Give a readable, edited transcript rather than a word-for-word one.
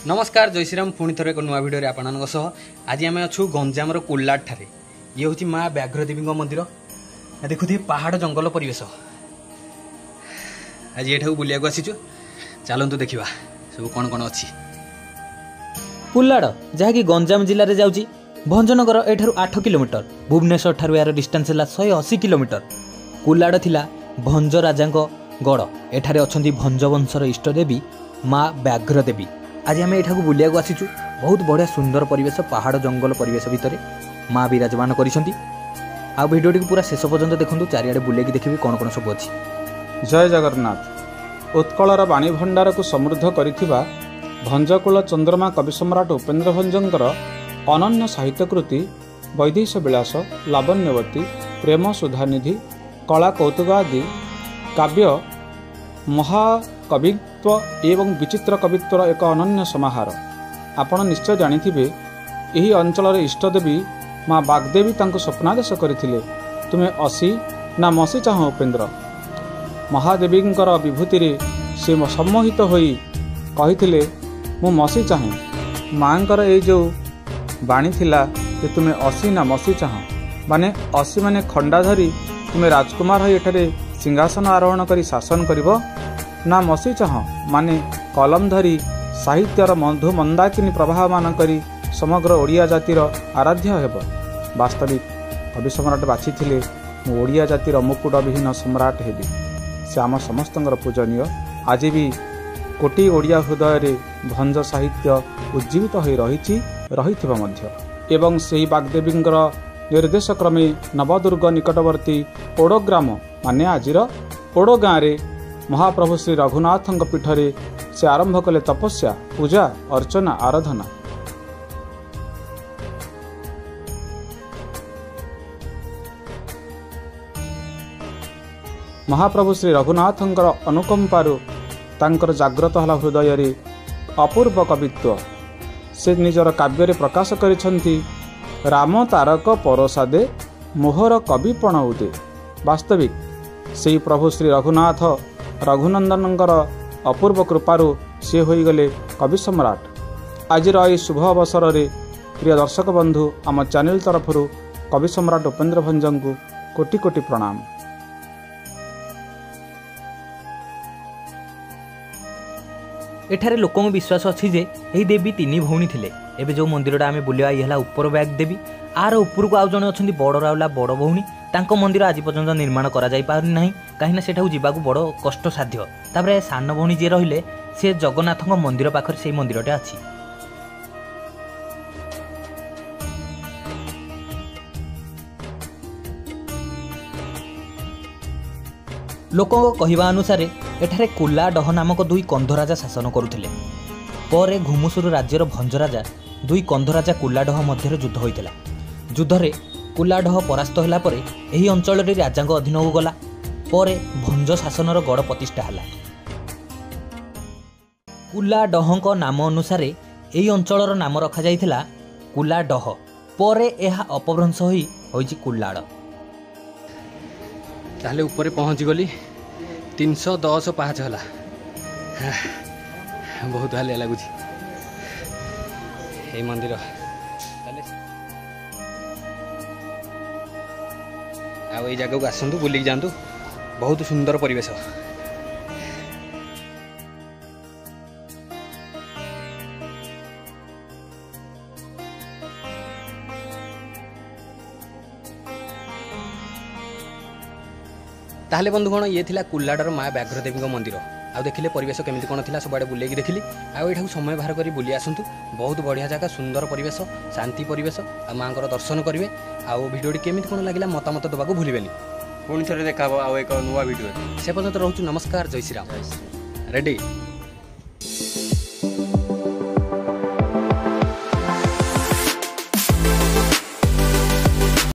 नमस्कार जय श्रीराम पुणी थर एक नुआ भिडियो आपण आज आम अच्छु गंजाम कुल्लाड ठारे ये हूँ माँ व्याघ्रदेवी मंदिर देखुथे पहाड़ जंगल परिवेश आज ये बुलिया आसीचु चलतु देखा सब कौन कौन अच्छी कुल्लाड जहाँकि गंजाम जिले में जाऊँगी भंजनगर एठार 8 किलोमीटर भुवनेश्वर ठार यार डिस्टेंस है 180 किलोमीटर। कुल्लाड थिला भंज राजा गढ़ एठारे अच्छी भंज वंशर इष्टदेवी माँ व्याघ्रदेवी। आज आम यहाँ बुलिया आसीचु बहुत बढ़िया सुंदर परिवेश पहाड़ जंगल परिवेश भितर माँ विराजमान करिसेंती। आ भिडियो टी पूरा शेष पर्यंत देखु चारिआडे बुलेकी देखिए कौन कौन सब अच्छी। जय जगन्नाथ। उत्कलर बाणी भंडार को समृद्ध करिथिबा भंजकुल चंद्रमा कवि सम्राट उपेन्द्र भंजंकर अनन्य साहित्य कृति वैदेश विलास लावण्यवती प्रेम सुधानिधि कला कौतुक आदि काव्य महाकवित्व एवं विचित्र कवित्वर एक अनन्य समाहार। आपण निश्चय जानिथिबे एही अंचलर इष्टदेवी माँ बागदेवी तांको स्वप्नादेश करथिले तुमे असी ना मसी चाह उपेन्द्र। महादेवींकर विभूति से सम्मोहित होई कहिथिले मु मसी चाहे। माँकर ये जो बाणी थिला जे तुमे असी ना मसी चाह माने असी माने खंडा धरी तुमे राजकुमार होई एठारे सिंहासन आरोहण करी शासन करिवो ना मसी चाह माने कलम धरी साहित्यर मधु मंदाकिनी प्रभावमान करी समग्र ओडिया जातिर आराध्य हेब। वास्तविक कवि सम्राट बाछिथिले मु ओडिया जातिर मुकुट विहीन सम्राट हेबी। से आम समस्तंकर पूजनीय। आज भी कोटी ओडिया हृदय रे भंज साहित्य उज्जीवित हो रही एवं से बागदेवींकर निर्देश क्रमे नवदुर्ग निकटवर्ती ओडो ग्राम माने आजिर ओडो गाँव रे महाप्रभु श्री रघुनाथ पीठरे से आरंभ कले तपस्या पूजा अर्चना आराधना। महाप्रभु श्री रघुनाथंकर अनुकंपारु तांकर जाग्रत हला हृदय रे अपूर्व कवित्व से निजर काव्य रे प्रकाश करिसंती। राम तारक परोसादे मोहर कविपण उदे। वास्तविक से प्रभु श्री रघुनाथ रघुनंदनंकर अपूर्व कृपारु से होइगले कवि सम्राट। आज शुभ अवसर रे प्रिय दर्शक बंधु आम चैनल तरफरु कवि सम्राट उपेन्द्र भंजंकु कोटि कोटि प्रणाम। एठारे लोकों विश्वास अच्छी जे यही देवी तीन भौणी थिले। एबे जो मंदिरटा आमे बुलिया ये उपर बैग देवी आर उपर को आउ जने अछंती बड़ राउला बड़ भौणी तांको मंदिर आज पर्यंत निर्माण करा जाई पारनी नाही काहिना सेठाउ जिबाकू बड़ कष्ट साध्य। तापरे सान भौणी जे रहिले से जगन्नाथଙ୍କ मंदिर पाखर से मंदिरटा अछि। लोकों कहवा अनुसार एठारे कुल्लाडह नामक दुई कंधराजा शासन करुथिले। पर घुमुसुर राज्यर भंजराजा दुई कंधराजा कुल्लाडह मध्य युद्ध होइतिला। युद्धरे कुल्लाडह परास्त होला परे एही अंचल रे राजांग अधीन हो गला। पर भंज शासनर गड़ प्रतिष्ठा हला। कुल्लाडहंक नाम अनुसार एही अंचलर नाम रखा जाइथिला कुल्लाडह। पर एहा अपभ्रंश होइछि कुल्लाड। ताले ऊपर पहुँची गली 310 पाहाच हला। बहुत हालिया लगुच ये मंदिर। आ जगह को आसतु बुलिक जातु बहुत सुंदर परिवेश। ताहले बंधुगण ये थिला कुल्लाडर माँ व्याघ्रदेवी मंदिर। आ देखिले परिवेश केमिति कोन थिला सबआडे बुलेकी देखिली। आ एठाकु समय बाहर करी बुली आसंतु बहुत बढ़िया जगह सुंदर परिवेश शांति परिवेश आ माँकर दर्शन करेंगे। आ भिडियोटी केमिति कोन लागिला मतामत देबाकू भूलिबेनी। पुणी थरे देखा एक नुआ भिडियो से पर्यंत रहूछु। नमस्कार जय श्रीराम। रेडी।